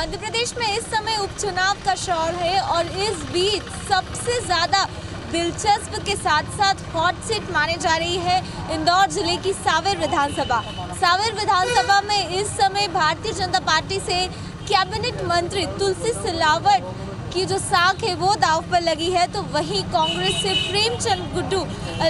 मध्य प्रदेश में इस समय उपचुनाव का शोर है और इस बीच सबसे ज़्यादा दिलचस्प के साथ साथ हॉट सीट मानी जा रही है इंदौर जिले की सांवेर विधानसभा। सांवेर विधानसभा में इस समय भारतीय जनता पार्टी से कैबिनेट मंत्री तुलसी सिलावट की जो साख है वो दांव पर लगी है, तो वहीं कांग्रेस से प्रेमचंद गुड्डू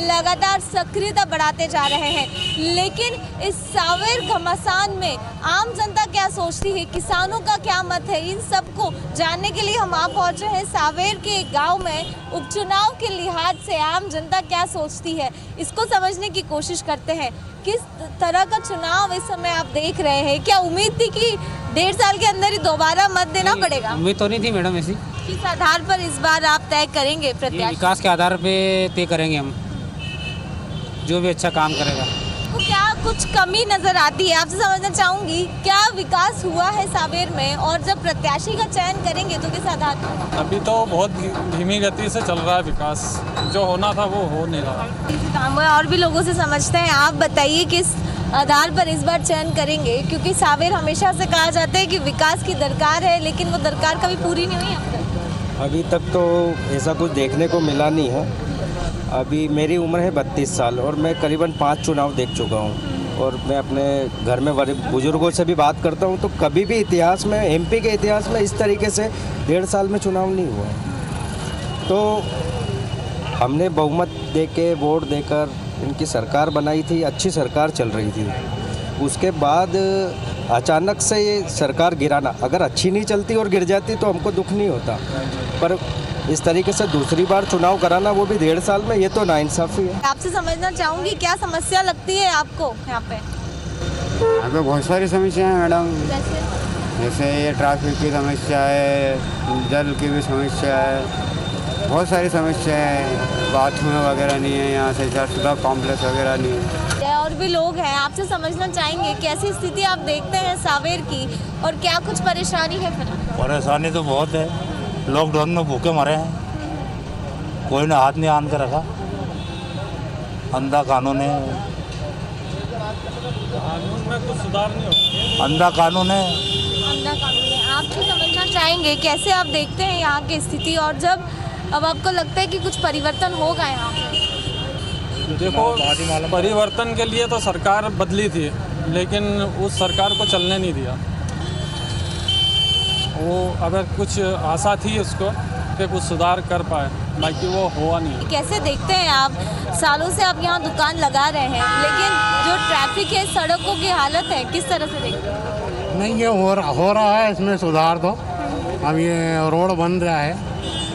लगातार सक्रियता बढ़ाते जा रहे हैं। लेकिन इस सांवेर घमासान में आम जनता क्या सोचती है, किसानों का क्या मत है, इन सबको जानने के लिए हम आप पहुंचे हैं सांवेर के एक गांव में। उपचुनाव के लिहाज से आम जनता क्या सोचती है, इसको समझने की कोशिश करते हैं। किस तरह का चुनाव इस समय आप देख रहे हैं? क्या उम्मीद थी कि 1.5 साल के अंदर ही दोबारा मत देना पड़ेगा? उम्मीद तो नहीं थी मैडम ऐसी। किस आधार पर इस बार आप तय करेंगे प्रत्याशी? विकास के आधार पे तय करेंगे हम, जो भी अच्छा काम करेगा। तो क्या कुछ कमी नजर आती है? आपसे समझना चाहूंगी, क्या विकास हुआ है सांवेर में, और जब प्रत्याशी का चयन करेंगे तो किस आधार पर? अभी तो बहुत धीमी गति से चल रहा है विकास, जो होना था वो हो नहीं रहा। काम और भी लोगों से समझते हैं। आप बताइए किस आधार पर इस बार चयन करेंगे, क्योंकि सांवेर हमेशा से कहा जाता है कि विकास की दरकार है, लेकिन वो दरकार कभी पूरी नहीं हुई अब तक। अभी तक तो ऐसा कुछ देखने को मिला नहीं है। अभी मेरी उम्र है 32 साल और मैं करीबन 5 चुनाव देख चुका हूँ, और मैं अपने घर में बड़े बुजुर्गों से भी बात करता हूँ तो कभी भी इतिहास में, एमपी के इतिहास में इस तरीके से 1.5 साल में चुनाव नहीं हुआ है। तो हमने बहुमत देके, वोट देकर इनकी सरकार बनाई थी, अच्छी सरकार चल रही थी। उसके बाद अचानक से ये सरकार गिराना, अगर अच्छी नहीं चलती और गिर जाती तो हमको दुख नहीं होता, पर इस तरीके से दूसरी बार चुनाव कराना, वो भी 1.5 साल में, ये तो नाइंसाफ़ी है। आपसे समझना चाहूंगी, क्या समस्या लगती है आपको यहाँ पे? यहाँ पे बहुत सारी समस्या है मैडम, जैसे ये ट्रैफिक की समस्या है, जल की भी समस्या है, बहुत सारी समस्या है। बाथरूम वगैरह नहीं है, यहाँ से सुधा कॉम्प्लेक्स वगैरह नहीं है। और भी लोग हैं, आपसे समझना चाहेंगे कैसी स्थिति आप देखते हैं सांवेर की, और क्या कुछ परेशानी है फिर? परेशानी तो बहुत है, लॉकडाउन में भूखे मरे हैं, कोई ने हाथ नहीं आन के रखा, अंधा कानून है, कानून में कुछ सुधार नहीं हो, अंधा कानून है। अंधा कानून है। आपसे समझना चाहेंगे कैसे आप देखते हैं यहाँ की स्थिति, और जब अब आपको लगता है कि कुछ परिवर्तन होगा यहाँ पे? देखो परिवर्तन के लिए तो सरकार बदली थी, लेकिन उस सरकार को चलने नहीं दिया। वो अगर कुछ आशा थी उसको कि कुछ सुधार कर पाए, बाकी वो हुआ नहीं। कैसे देखते हैं आप, सालों से आप यहाँ दुकान लगा रहे हैं, लेकिन जो ट्रैफिक है, सड़कों की हालत है, किस तरह से देखते हैं? नहीं, ये हो रहा है इसमें सुधार। तो अब ये रोड बन रहा है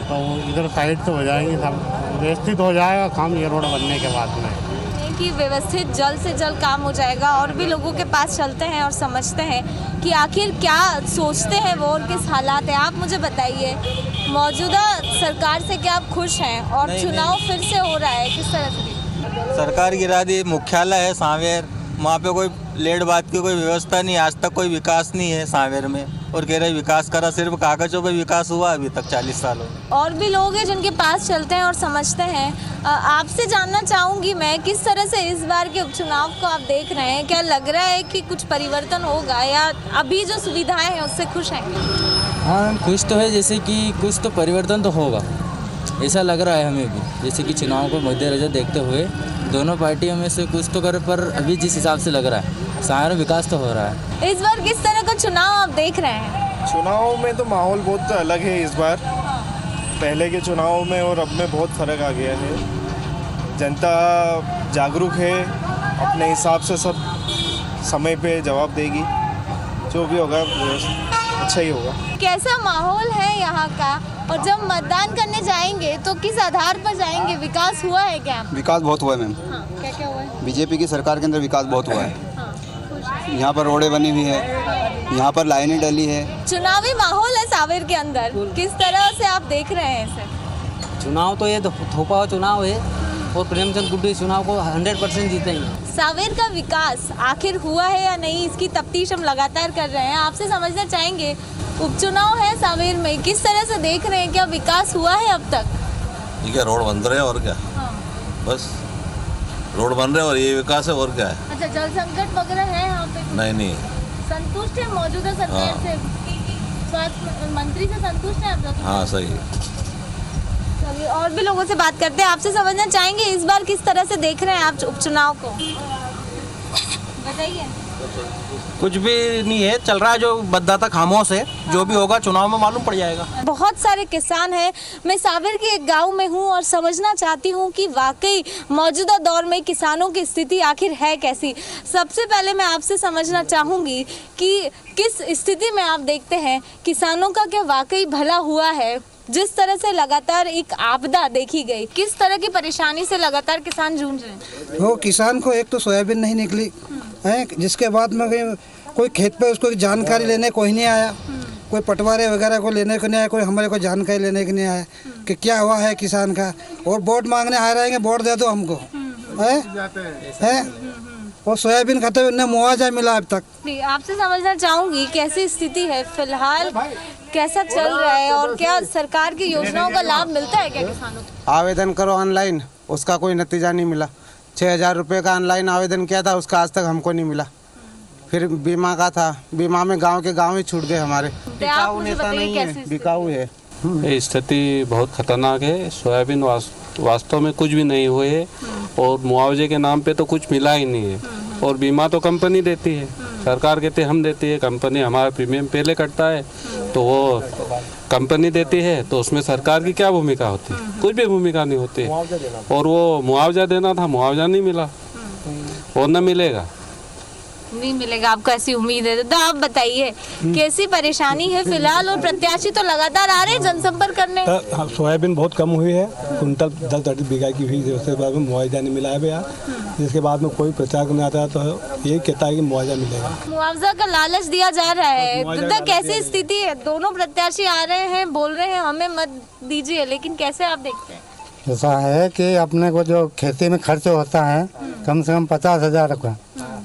तो इधर साइड से हो जाएंगे, सब व्यवस्थित हो जाएगा काम ये रोड बनने के बाद में, कि व्यवस्थित जल्द से जल्द काम हो जाएगा। और भी लोगों के पास चलते हैं और समझते हैं कि आखिर क्या सोचते हैं वो और किस हालात है। आप मुझे बताइए, मौजूदा सरकार से क्या आप खुश हैं, और चुनाव फिर से हो रहा है, किस तरह से? सरकार गिरा दी, मुख्यालय है सांवेर, वहाँ पे कोई लेट बात की कोई व्यवस्था नहीं, आज तक कोई विकास नहीं है सांवेर में, और कह रहे विकास करा, सिर्फ कागजों पे विकास हुआ अभी तक 40 सालों में। और भी लोग हैं जिनके पास चलते हैं और समझते हैं। आपसे जानना चाहूँगी मैं, किस तरह से इस बार के उपचुनाव को आप देख रहे हैं? क्या लग रहा है कि कुछ परिवर्तन होगा, या अभी जो सुविधाएं हैं उससे खुश हैं? हाँ, खुश तो है, जैसे कि कुछ तो परिवर्तन तो होगा, ऐसा लग रहा है हमें भी। जैसे कि चुनाव को मद्देनजर देखते हुए दोनों पार्टियों में से कुछ तो कर, पर अभी जिस हिसाब से लग रहा है सारा विकास तो हो रहा है। इस बार किस तरह का चुनाव आप देख रहे हैं? चुनाव में तो माहौल बहुत अलग है इस बार, पहले के चुनाव में और अब में बहुत फ़र्क आ गया है। जनता जागरूक है, अपने हिसाब से सब समय पे जवाब देगी, जो भी होगा अच्छा ही होगा। कैसा माहौल है यहाँ का, और जब मतदान करने जाएंगे तो किस आधार पर जाएंगे? विकास हुआ है क्या? विकास बहुत हुआ है मैम। हाँ, क्या क्या हुआ है? बीजेपी की सरकार के अंदर विकास बहुत हुआ है। यहाँ पर रोडें बनी हुई है, यहाँ पर लाइनें डली है। चुनावी माहौल है सांवेर के अंदर, किस तरह से आप देख रहे हैं इसे? चुनाव तो ये थोपा हुआ चुनाव है, और प्रेमचंद गुड्डू चुनाव को 100% जीतेंगे। सांवेर का विकास आखिर हुआ है या नहीं, इसकी तफ्तीश हम लगातार कर रहे हैं। आपसे समझना चाहेंगे, उपचुनाव है सांवेर में, किस तरह से देख रहे हैं, क्या विकास हुआ है अब तक? ठीक है, रोड बन रहे हैं और क्या। हाँ। बस रोड बन रहे हैं और ये विकास है, और क्या है। अच्छा, जल संकट वगैरह है यहाँ पे? नहीं, संतुष्ट है मौजूदा सरकार से? स्वास्थ्य मंत्री से संतुष्ट हैं आप लोग? हाँ सही है। चलिए और भी लोगों से बात करते हैं। आपसे समझना चाहेंगे इस बार किस तरह से देख रहे हैं आप उपचुनाव को, बताइए। कुछ भी नहीं है, चल रहा है जो मतदाता खामोश है, जो भी होगा चुनाव में मालूम पड़ जाएगा। बहुत सारे किसान हैं। मैं सावेर के एक गांव में हूं और समझना चाहती हूं कि वाकई मौजूदा दौर में किसानों की स्थिति आखिर है कैसी। सबसे पहले मैं आपसे समझना चाहूंगी कि किस स्थिति में आप देखते हैं किसानों का क्या वाकई भला हुआ है। जिस तरह से लगातार एक आपदा देखी गई, किस तरह की परेशानी से लगातार किसान जूझ रहे हैं? वो किसान को एक तो सोयाबीन नहीं निकली है, जिसके बाद में कोई खेत पे उसको जानकारी लेने कोई नहीं आया, कोई पटवारे वगैरह को लेने को नहीं आया, कोई हमारे को जानकारी लेने को नहीं आया कि क्या हुआ है किसान का। और वोट मांगने आ रहेंगे, वोट दे दो हमको, है और सोयाबीन खाते हुए मुआवजा मिला अब तक। आपसे समझना चाहूंगी कैसी स्थिति है फिलहाल, कैसा चल रहा है और क्या सरकार की योजनाओं का लाभ मिलता है क्या किसानों को? आवेदन करो ऑनलाइन, उसका कोई नतीजा नहीं मिला। 6,000 रुपये का ऑनलाइन आवेदन किया था, उसका आज तक हमको नहीं मिला। फिर बीमा का था, बीमा में गांव के गांव ही छूट गए हमारे। बिकाऊ नेता नहीं है, बिकाऊ है। स्थिति बहुत खतरनाक है। सोयाबीन वास्तव में कुछ भी नहीं हुए है और मुआवजे के नाम पे तो कुछ मिला ही नहीं है। और बीमा तो कंपनी देती है, सरकार कहते हैं हम देती है, कंपनी हमारा प्रीमियम पहले कटता है तो वो कंपनी देती है, तो उसमें सरकार की क्या भूमिका होती है? कुछ भी भूमिका नहीं होती। और वो मुआवजा देना था, मुआवजा नहीं मिला और न मिलेगा। नहीं मिलेगा, आपको ऐसी उम्मीद है? तो आप बताइए कैसी परेशानी है फिलहाल, और प्रत्याशी तो लगातार आ रहे हैं जनसंपर्क करने। सोयाबीन बहुत कम हुई है, कुंटल 10-30 बीघा की हुई, उसके बाद में मुआवजा नहीं मिला है भैया। जिसके बाद में कोई प्रचार करने आता है तो यही कहता है कि मुआवजा मिलेगा। मुआवजा का लालच दिया जा रहा है, तो कैसी स्थिति है? दोनों प्रत्याशी आ रहे हैं, बोल रहे हैं हमें मत दीजिए, लेकिन कैसे आप देखते हैं? ऐसा है कि अपने को जो खेती में खर्च होता है कम से कम 50,000 का,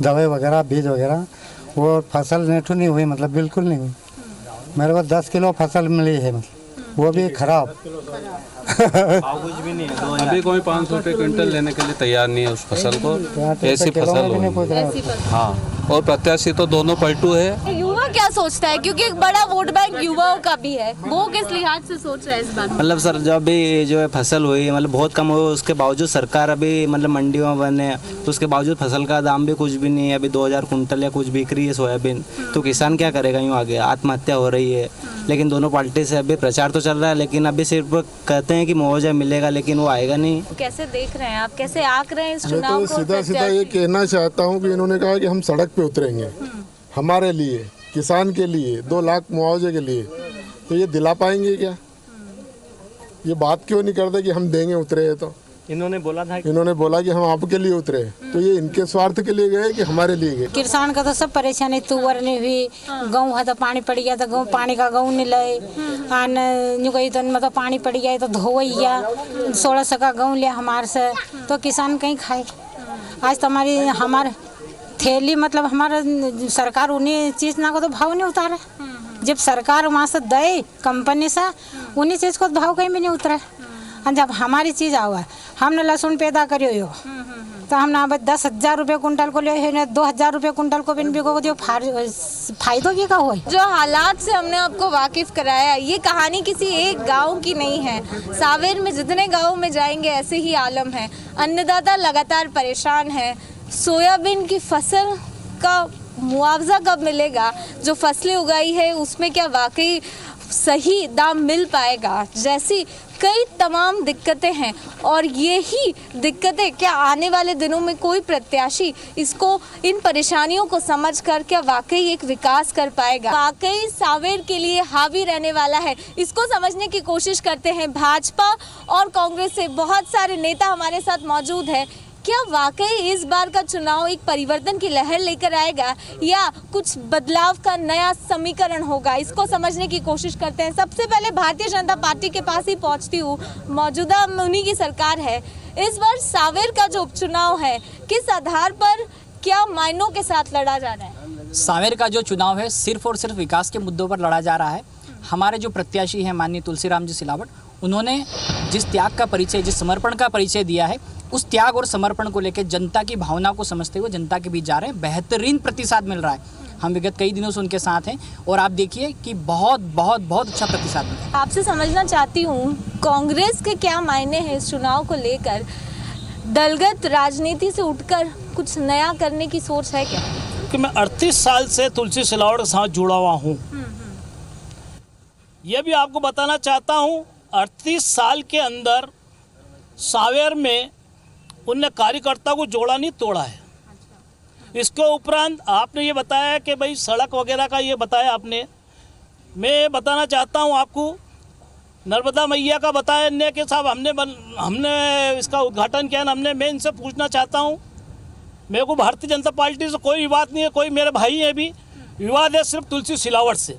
दवाई वगैरह बीज वगैरह, वो फसल नेठू नहीं हुई, मतलब बिल्कुल नहीं हुई। मेरे को 10 किलो फसल मिली है, मतलब वो भी खराब। कुछ भी नहीं है। अभी कोई 500 रुपये क्विंटल लेने के लिए तैयार नहीं है उस फसल को। ऐसी फसल हो। हाँ, और प्रत्याशी तो दोनों पलटू है। युवा क्या सोचता है, क्योंकि एक बड़ा वोट बैंक युवाओं का भी है, वो किस लिहाज से सोच रहा है इस बार? मतलब सर जब भी जो है फसल हुई, मतलब बहुत कम हुई, उसके बावजूद सरकार अभी मतलब मंडियों में बने, तो उसके बावजूद फसल का दाम भी कुछ भी नहीं है। अभी 2,000 कुंटल या कुछ बिक रही है सोयाबीन, तो किसान क्या करेगा? यूँ आगे आत्महत्या हो रही है। लेकिन दोनों पार्टी से अभी प्रचार तो चल रहा है, लेकिन अभी सिर्फ कहते हैं कि मुआवजा मिलेगा, लेकिन वो आएगा नहीं। कैसे देख रहे हैं आप, कैसे आंक रहे हैं इस चुनाव को? सीधा सीधा ये कहना चाहता हूँ कि इन्होंने कहा कि हम सड़क पे उतरेंगे हमारे लिए, किसान के लिए, 2 लाख मुआवजे के लिए, तो ये दिला पाएंगे क्या? ये बात क्यों नहीं करते कि हम देंगे, उतरे है तो? इन्होंने बोला कि हम आपके लिए उतरे, तो ये इनके स्वार्थ के लिए गए कि हमारे लिए गए? किसान का तो सब परेशानी, तुअर नहीं हुई, गेहूँ है तो पानी पड़ गया तो गेहूँ, पानी का गेहूँ नहीं लए, गई तो मतलब पानी पड़ गया तो धोवैया 1600 का गेहूँ लिया हमारे से, तो किसान कहीं खाए। आज तो हमारे थैली मतलब हमारा सरकार उन्हीं चीज़ ना को तो भाव नहीं उतारे। जब सरकार वहाँ से दे कंपनी से, उन्हीं चीज़ को भाव कहीं भी नहीं उतरे। जब हमारी चीज़ आवा, हमने लहसुन पैदा करियो हो, तो हमने अब 10,000 रुपये कुंटल को लियो, 2,000 रुपये कुंटल को बिन बिको जो फायदो की का हुआ। जो हालात से हमने आपको वाकिफ कराया, ये कहानी किसी एक गांव की नहीं है। सावेर में जितने गांव में जाएंगे ऐसे ही आलम है। अन्नदाता लगातार परेशान है। सोयाबीन की फसल का मुआवजा कब मिलेगा? जो फसलें उगाई है उसमें क्या वाकई सही दाम मिल पाएगा? जैसी कई तमाम दिक्कतें हैं, और यही दिक्कतें क्या आने वाले दिनों में कोई प्रत्याशी इसको, इन परेशानियों को समझकर क्या वाकई एक विकास कर पाएगा? वाकई सावेर के लिए हावी रहने वाला है, इसको समझने की कोशिश करते हैं। भाजपा और कांग्रेस से बहुत सारे नेता हमारे साथ मौजूद है। क्या वाकई इस बार का चुनाव एक परिवर्तन की लहर लेकर आएगा या कुछ बदलाव का नया समीकरण होगा? इसको समझने की कोशिश करते हैं। सबसे पहले भारतीय जनता पार्टी के पास ही पहुंचती हूँ। मौजूदा उन्हीं की सरकार है। इस बार सावेर का जो उपचुनाव है, किस आधार पर, क्या मायनों के साथ लड़ा जा रहा है? सावेर का जो चुनाव है सिर्फ और सिर्फ विकास के मुद्दों पर लड़ा जा रहा है। हमारे जो प्रत्याशी हैं माननीय तुलसीराम जी सिलावट, उन्होंने जिस त्याग का परिचय, जिस समर्पण का परिचय दिया है, उस त्याग और समर्पण को लेकर जनता की भावना को समझते हुए जनता के बीच जा रहे हैं। बेहतरीन प्रतिसाद मिल रहा है। हम विगत कई दिनों से उनके साथ हैं और आप देखिए कि बहुत बहुत बहुत अच्छा प्रतिसाद मिल रहा है। आपसे समझना चाहती हूँ, कांग्रेस के क्या मायने हैं इस चुनाव को लेकर? दलगत राजनीति से उठकर कुछ नया करने की सोच है क्या? कि मैं 38 साल से तुलसी सिलावट के साथ जुड़ा हुआ हूँ। यह भी आपको बताना चाहता हूँ, 38 साल के अंदर सांवेर में उनने कार्यकर्ता को जोड़ा नहीं तोड़ा है। इसके उपरांत आपने ये बताया कि भाई सड़क वगैरह का ये बताया आपने। मैं बताना चाहता हूँ आपको, नर्मदा मैया का बताया ने कि साहब हमने इसका उद्घाटन किया ना मैं इनसे पूछना चाहता हूँ, मेरे को भारतीय जनता पार्टी से कोई विवाद नहीं है, कोई मेरे भाई है भी, विवाद है सिर्फ तुलसी सिलावट से,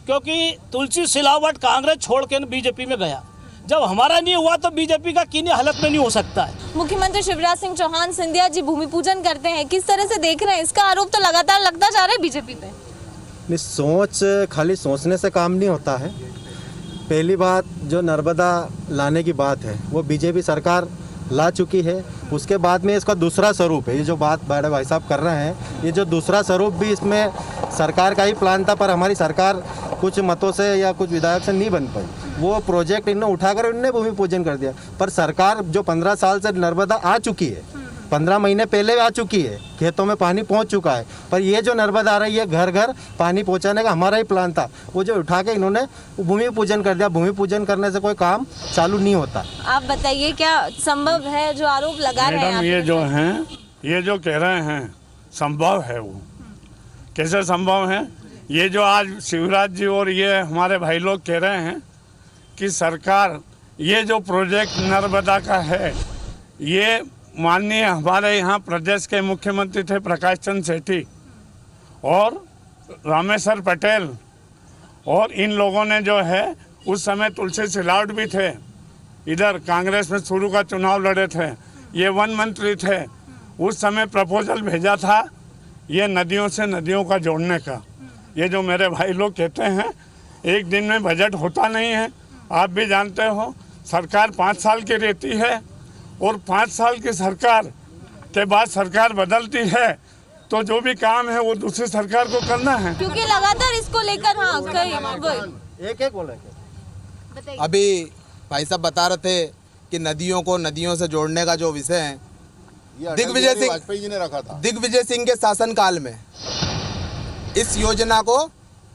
क्योंकि तुलसी सिलावट कांग्रेस छोड़ के बीजेपी में गया। जब हमारा नहीं हुआ तो बीजेपी का किन्हीं हालत में नहीं हो सकता है। मुख्यमंत्री शिवराज सिंह चौहान सिंधिया जी भूमि पूजन करते हैं, किस तरह से देख रहे हैं? इसका आरोप तो लगातार लगता जा रहा है बीजेपी पे। नहीं, सोच खाली सोचने से काम नहीं होता है। पहली बात जो नर्मदा लाने की बात है वो बीजेपी सरकार ला चुकी है। उसके बाद में इसका दूसरा स्वरूप है, ये जो बात बड़े भाई साहब कर रहे हैं, ये जो दूसरा स्वरूप भी इसमें सरकार का ही प्लान था, पर हमारी सरकार कुछ मतों से या कुछ विधायक से नहीं बन पाई। वो प्रोजेक्ट इन्होंने उठाकर इन्होंने भूमि पूजन कर दिया। पर सरकार जो 15 साल से नर्मदा आ चुकी है, 15 महीने पहले आ चुकी है, खेतों में पानी पहुंच चुका है। पर ये जो नर्मदा आ रही है, घर घर पानी पहुंचाने का हमारा ही प्लान था, वो जो उठा के इन्होंने भूमि पूजन कर दिया। भूमि पूजन करने से कोई काम चालू नहीं होता। आप बताइए क्या संभव है जो आरोप लगा रहे हैं? ये जो हैं, ये जो कह रहे हैं संभव है, वो कैसे संभव है? ये जो आज शिवराज जी और ये हमारे भाई लोग कह रहे हैं कि सरकार ये जो प्रोजेक्ट नर्मदा का है, ये माननीय हमारे यहाँ प्रदेश के मुख्यमंत्री थे प्रकाश चंद्र सेठी और रामेश्वर पटेल, और इन लोगों ने जो है उस समय तुलसी सिलावट भी थे, इधर कांग्रेस में शुरू का चुनाव लड़े थे, ये वन मंत्री थे। उस समय प्रपोजल भेजा था ये नदियों से नदियों का जोड़ने का। ये जो मेरे भाई लोग कहते हैं एक दिन में बजट होता नहीं है, आप भी जानते हो सरकार 5 साल की रहती है और 5 साल की सरकार के बाद सरकार बदलती है तो जो भी काम है वो दूसरी सरकार को करना है, क्योंकि लगातार इसको लेकर एक बोले। अभी भाई साहब बता रहे थे कि नदियों को नदियों से जोड़ने का जो विषय है, वाजपेयी जी ने रखा था दिग्विजय सिंह के शासनकाल में इस योजना को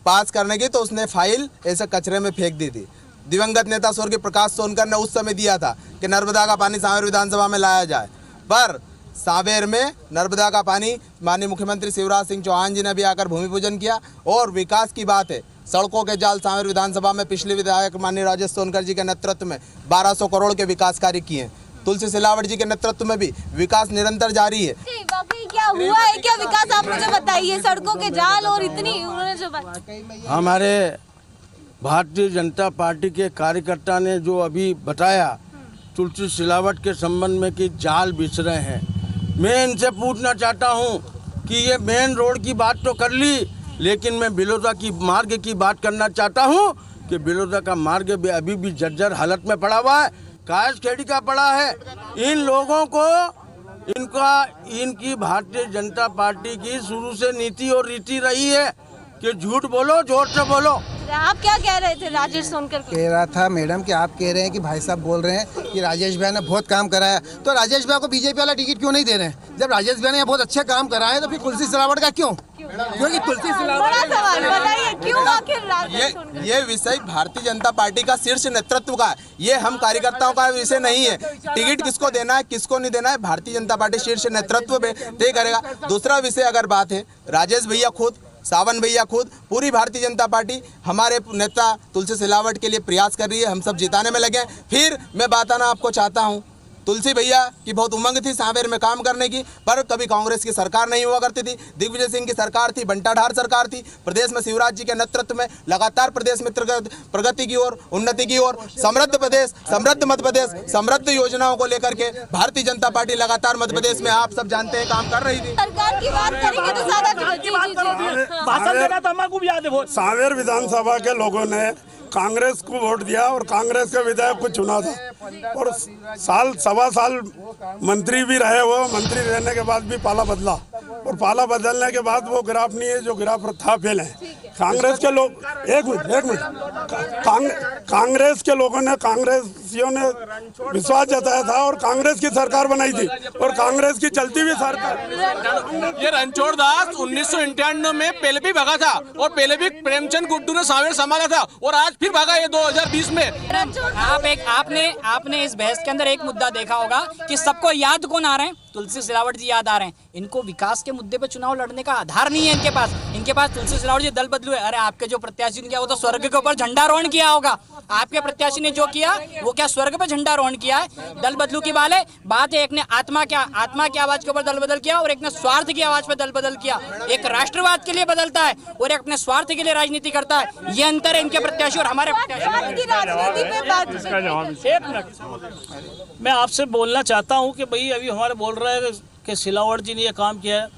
पास करने की, तो उसने फाइल ऐसे कचरे में फेंक दी थी। दिवंगत नेता स्वर्गीय प्रकाश सोनकर ने उस समय दिया था कि नर्मदा का पानी सांवेर विधानसभा में लाया जाए, पर सांवेर में नर्मदा का पानी माननीय मुख्यमंत्री शिवराज सिंह चौहान जी ने भी आकर भूमि पूजन किया। और विकास की बात है, सड़कों के जाल सांवेर विधानसभा में पिछले विधायक माननीय राजेश सोनकर जी के नेतृत्व में 1200 करोड़ के विकास कार्य किए। तुलसी सिलावट जी के नेतृत्व में भी विकास निरंतर जारी है। क्या हुआ है, क्या विकास आप मुझे बताइए? सड़कों के जाल और इतनी उन्होंने जो हमारे भारतीय जनता पार्टी के कार्यकर्ता ने जो अभी बताया तुलसी सिलावट के संबंध में कि जाल बिछ रहे हैं, मैं इनसे पूछना चाहता हूं कि ये मेन रोड की बात तो कर ली, लेकिन मैं बिलोदा की मार्ग की बात करना चाहता हूं कि बिलोदा का मार्ग भी अभी भी जर्जर हालत में पड़ा हुआ है, कायस खेड़ी का पड़ा है। इन लोगों को इनकी भारतीय जनता पार्टी की शुरू से नीति और रीति रही है कि झूठ बोलो, जोर से बोलो। आप क्या कह रहे थे राजेश सोनकर को? कह रहा था मैडम कि आप कह रहे हैं कि भाई साहब बोल रहे हैं कि राजेश भाई ने बहुत काम कराया, तो राजेश भाई को बीजेपी वाला टिकट क्यों नहीं दे रहे हैं? जब राजेश भाई ने बहुत अच्छे काम कराए तो फिर तुलसी सिलावट का क्यों? क्योंकि तुलसी सिलावट ये विषय भारतीय जनता पार्टी का शीर्ष नेतृत्व का है, ये हम कार्यकर्ताओं का विषय नहीं है। टिकट किसको देना है किसको नहीं देना है भारतीय जनता पार्टी शीर्ष नेतृत्व पे तय करेगा। दूसरा विषय अगर बात है, राजेश भैया खुद, सावन भैया खुद, पूरी भारतीय जनता पार्टी हमारे नेता तुलसी सिलावट के लिए प्रयास कर रही है, हम सब जिताने में लगे हैं। फिर मैं बताना आपको चाहता हूं, तुलसी भैया की बहुत उमंग थी सांवेर में काम करने की, पर कभी कांग्रेस की सरकार नहीं हुआ करती थी, दिग्विजय सिंह की सरकार थी, बंटाढार सरकार थी। प्रदेश में शिवराज जी के नेतृत्व में लगातार प्रदेश में प्रगति की ओर, उन्नति की ओर, समृद्ध प्रदेश, समृद्ध मध्य प्रदेश, समृद्ध योजनाओं को लेकर के भारतीय जनता पार्टी लगातार मध्य प्रदेश में आप सब जानते हैं काम कर रही थी। सरकार की बात करेंगे तो भाषण देना तो हमारे को भी याद है बहुत। सांवेर विधानसभा के लोगों ने कांग्रेस को वोट दिया और कांग्रेस के विधायक को चुना था और सवा साल मंत्री भी रहे। वो मंत्री रहने के बाद भी पाला बदला और पाला बदलने के बाद वो गिराफ नहीं है जो गिराफ था पहले। कांग्रेस के लोग एक मिनट कांग्रेस के लोगों ने कांग्रेसियों ने विश्वास जताया था और कांग्रेस की सरकार बनाई थी और कांग्रेस की चलती हुई सरकार। ये रणछोड़ दास 1991 में पहले भी भागा था और पहले भी प्रेमचंद गुड्डू ने सांवेर संभाला था और आज फिर भागा ये 2020 में। आपने इस बहस के अंदर एक मुद्दा देखा होगा कि सबको याद कौन आ रहे हैं? तुलसी सिलावट जी याद आ रहे हैं। इनको विकास के मुद्दे पे चुनाव लड़ने का आधार नहीं है इनके पास तुलसी सिलावट जी दल बदलू है। अरे आपके जो प्रत्याशी ने किया वो तो स्वर्ग के ऊपर झंडारोहण किया होगा। आपके प्रत्याशी ने जो किया वो क्या स्वर्ग पे झंडारोहण किया है? दल बदलू की बात है। एक ने आत्मा की आवाज के ऊपर दल बदल किया और एक ने स्वार्थ की आवाज पे दल बदल किया। एक राष्ट्रवाद के लिए बदलता है और एक अपने स्वार्थ के लिए राजनीति करता है। ये अंतर है इनके प्रत्याशी और हमारे प्रत्याशी। एक मिनट मैं आपसे बोलना चाहता हूँ कि भाई अभी हमारे बोल रहे हैं कि सिलावट जी ने ये काम किया है।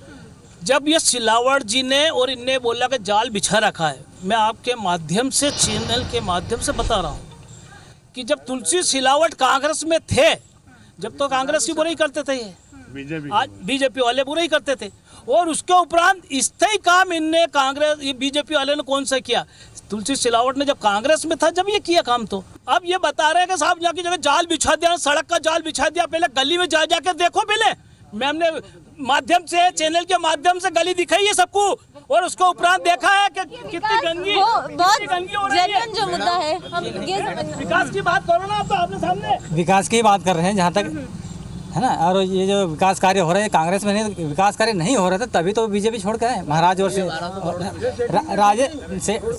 जब ये सिलावट जी ने और इनने बोला कि जाल बिछा रखा है, मैं आपके माध्यम से चैनल के माध्यम से बता रहा हूँ कि जब तुलसी सिलावट कांग्रेस में थे, जब तो कांग्रेस की बुराई करते थे, ये आज बीजेपी वाले बुराई करते थे और उसके उपरांत स्थायी काम इनने कांग्रेस बीजेपी वाले ने कौन सा किया? तुलसी सिलावट ने जब कांग्रेस में था जब ये किया काम। तो अब ये बता रहे हैं कि साहब यहाँ की जगह जाल बिछा दिया, सड़क का जाल बिछा दिया। पहले गली में जाके देखो। पहले मैं हमने माध्यम से चैनल के माध्यम से गली दिखाई है सबको और उसको उपरांत देखा है कि कितनी गंदगी हो रही है। जो मुद्दा है हम विकास की बात करो ना, आप तो आपने सामने विकास की बात कर रहे हैं जहाँ तक है ना। और ये जो विकास कार्य हो रहे हैं कांग्रेस में नहीं, विकास कार्य नहीं हो रहा था तभी तो बीजेपी छोड़ के आए महाराज और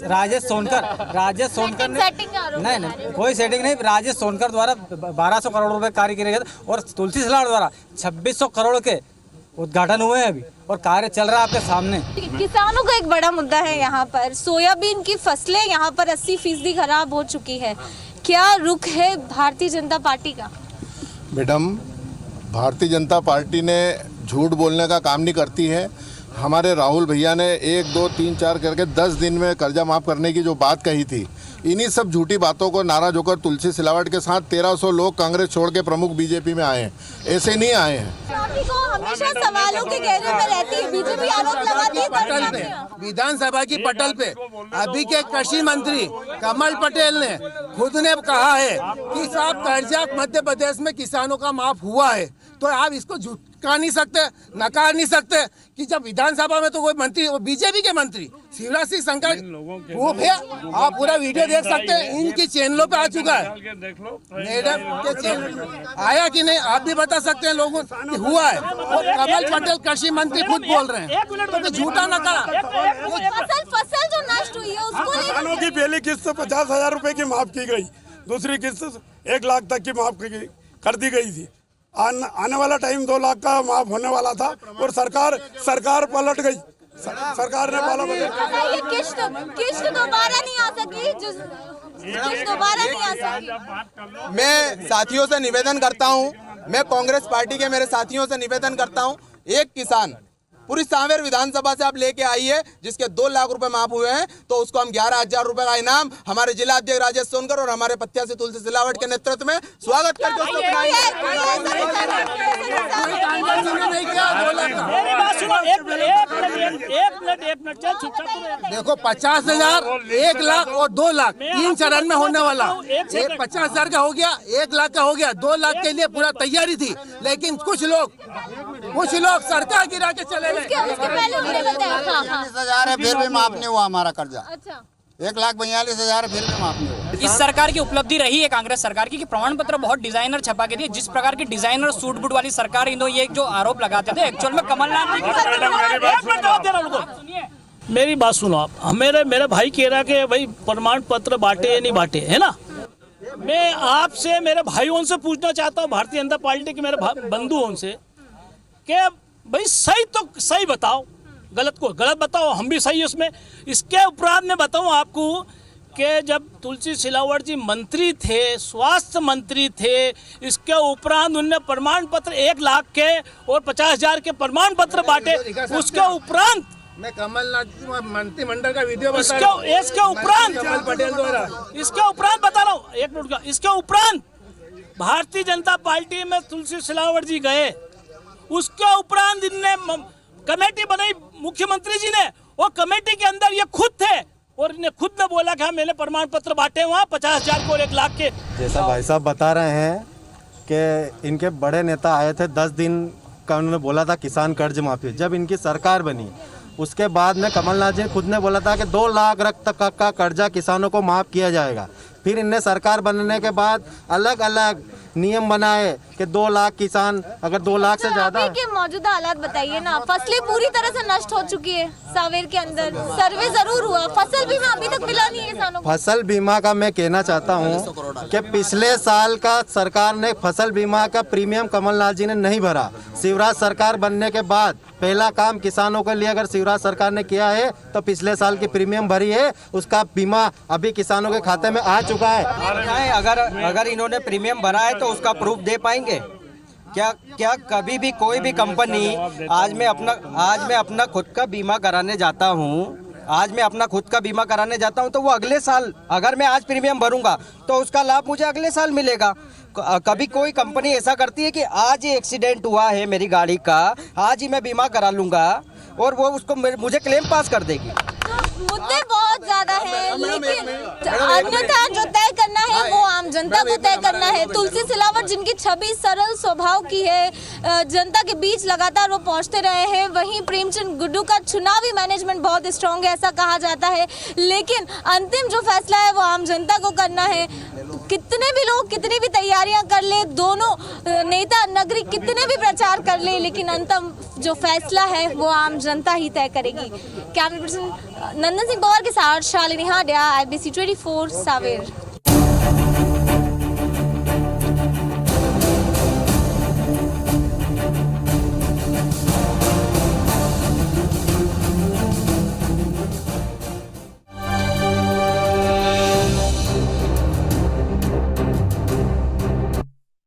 राजेश सोनकर ने नहीं कोई सेटिंग नहीं। राजेश सोनकर द्वारा 1200 करोड़ रुपए कार्य किए गए और तुलसी सिलावट द्वारा 2600 करोड़ के उद्घाटन हुए हैं अभी और कार्य चल रहा है आपके सामने। किसानों का एक बड़ा मुद्दा है यहाँ पर। सोयाबीन की फसलें यहाँ पर 80% खराब हो चुकी है। क्या रुख है भारतीय जनता पार्टी का? मैडम, भारतीय जनता पार्टी ने झूठ बोलने का काम नहीं करती है। हमारे राहुल भैया ने 1, 2, 3, 4 करके 10 दिन में कर्जा माफ़ करने की जो बात कही थी, इन्हीं सब झूठी बातों को नाराज होकर तुलसी सिलावट के साथ 1300 लोग कांग्रेस छोड़ के प्रमुख बीजेपी में आए हैं। ऐसे नहीं आए हैं। हमेशा सवालों के घेरे में रहती है बीजेपी, आरोप लगाती है। विधानसभा की पटल पे अभी के कृषि मंत्री कमल पटेल ने खुद ने कहा है कि साहब कर्जा मध्य प्रदेश में किसानों का माफ हुआ है। तो आप इसको झुटका नहीं सकते, नकार नहीं सकते कि जब विधानसभा में तो कोई मंत्री, वो बीजेपी के मंत्री शिवराज सिंह शंकर वो है। आप पूरा वीडियो देख सकते हैं, इनकी चैनलों पे आ चुका है। मैडम के चैनल आया कि नहीं आप भी बता सकते हैं लोगों कि हुआ है। और कमल पटेल कृषि मंत्री खुद बोल रहे हैं, तो झूठा न करा। फसल जो नष्ट हुई है उसको किसानों की पहली किस्त 50,000 रुपए की माफ की गई, दूसरी किस्त 1 लाख तक की माफ कर दी गई थी। आने वाला टाइम 2 लाख का माफ होने वाला था और सरकार पलट गई। सरकार ने पाला बदल। किस्त दोबारा नहीं आ सकी, दोबारा नहीं आ सकी। मैं साथियों से निवेदन करता हूं, मैं कांग्रेस पार्टी के मेरे साथियों से निवेदन करता हूं, एक किसान पूरी सांवेर विधानसभा से आप लेके आइए जिसके 2 लाख रुपए माफ हुए हैं, तो उसको हम 11,000 रुपए का इनाम हमारे जिला अध्यक्ष राजेश सोनकर और हमारे प्रत्याशी तुलसी सिलावट के नेतृत्व में स्वागत करके उसको देखो 50,000, 1 लाख और 2 लाख 3 चरण में होने वाला। 50,000 का हो गया, 1 लाख का हो गया, 2 लाख के लिए पूरा तैयारी थी, लेकिन कुछ लोग सरकार गिरा के चले गए। 42,000 है फिर भी माफ नहीं हुआ हमारा कर्जा। 1,42,000 फिर भी माफ नहीं हुआ। इस सरकार की उपलब्धि रही है कांग्रेस सरकार की कि प्रमाण पत्र बहुत डिजाइनर छपा के दिए। जिस प्रकार की डिजाइनर सूट बूट वाली सरकार इन ये जो आरोप लगाते थे एक्चुअल में कमलनाथ। मेरी बात सुनो आप। मेरे भाई कह रहा कि भाई प्रमाण पत्र बांटे या नहीं बांटे, है ना। मैं आपसे मेरे भाइयों से पूछना चाहता हूँ, भारतीय जनता पार्टी के मेरे बंधुओं से, कि भाई सही तो सही बताओ, गलत को गलत बताओ, हम भी सही उसमें। इसके उपरांत मैं बताऊं आपको कि जब तुलसी सिलावट जी मंत्री थे, स्वास्थ्य मंत्री थे, इसके उपरांत उनने प्रमाण पत्र 1 लाख के और 50,000 के प्रमाण पत्र बांटे। उसके उपरांत मैं कमलनाथ मंत्रिमंडल का वीडियो बता इसके उपरांत कमल पटेल द्वारा इसके उपरांत बता रहा हूँ, एक मिनट का, इसके उपरांत भारतीय जनता पार्टी में तुलसी सिलावट जी गए, उसके उपरांत इनने कमेटी बनाई मुख्यमंत्री जी ने, और कमेटी के अंदर ये खुद थे और इन्हें खुद ने बोला कि मैंने प्रमाण पत्र बांटे वहाँ 50,000 को 1 लाख के। जैसा भाई साहब बता रहे हैं कि इनके बड़े नेता आए थे, 10 दिन का उन्होंने बोला था किसान कर्ज माफी। जब इनकी सरकार बनी उसके बाद में कमलनाथ जी खुद ने बोला था कि 2 लाख तक का कर्जा किसानों को माफ़ किया जाएगा। फिर इनने सरकार बनने के बाद अलग अलग नियम बनाए कि 2 लाख किसान, अगर 2 लाख से ज़्यादा। अभी के मौजूदा हालात बताइए ना, फसलें पूरी तरह से नष्ट हो चुकी है सांवेर के अंदर, सर्वे जरूर हुआ, फसल बीमा अभी तक मिला नहीं है किसानों को। फसल बीमा का मैं कहना चाहता हूँ कि पिछले साल का सरकार ने फसल बीमा का प्रीमियम कमलनाथ जी ने नहीं भरा। शिवराज सरकार बनने के बाद पहला काम किसानों के लिए अगर शिवराज सरकार ने किया है तो पिछले साल की प्रीमियम भरी है, उसका बीमा अभी किसानों के खाते में आ चुका है। अगर इन्होंने प्रीमियम भरा है तो उसका प्रूफ दे पाएंगे क्या कभी भी कोई भी कंपनी, आज मैं अपना खुद का बीमा कराने जाता हूं, तो वो अगले साल अगर मैं आज प्रीमियम भरूंगा तो उसका लाभ मुझे अगले साल मिलेगा। कभी कोई कंपनी ऐसा करती है कि आज ही एक्सीडेंट हुआ है मेरी गाड़ी का, आज ही मैं बीमा करा लूंगा और वो उसको मुझे क्लेम पास कर देगी। मुद्दे बहुत ज्यादा हैं, लेकिन अन्यथा जो तय करना है वो आम जनता को तय करना है। तुलसी सिलावट जिनकी छवि सरल स्वभाव की है, जनता के बीच लगातार वो पहुंचते रहे हैं। वहीं प्रेमचंद गुड्डू का चुनावी मैनेजमेंट बहुत स्ट्रांग है, ऐसा कहा जाता है, लेकिन अंतिम जो फैसला है वो आम जनता को करना है। कितने भी लोग कितनी भी तैयारियां कर ले, दोनों नेता नगरी कितने भी प्रचार कर ले, लेकिन अंतिम जो फैसला है वो आम जनता ही तय करेगी। कैमरा पर्सन नंदन सिंह पवार के साथ शालिनी हाडिया, IBC 24 सावेर।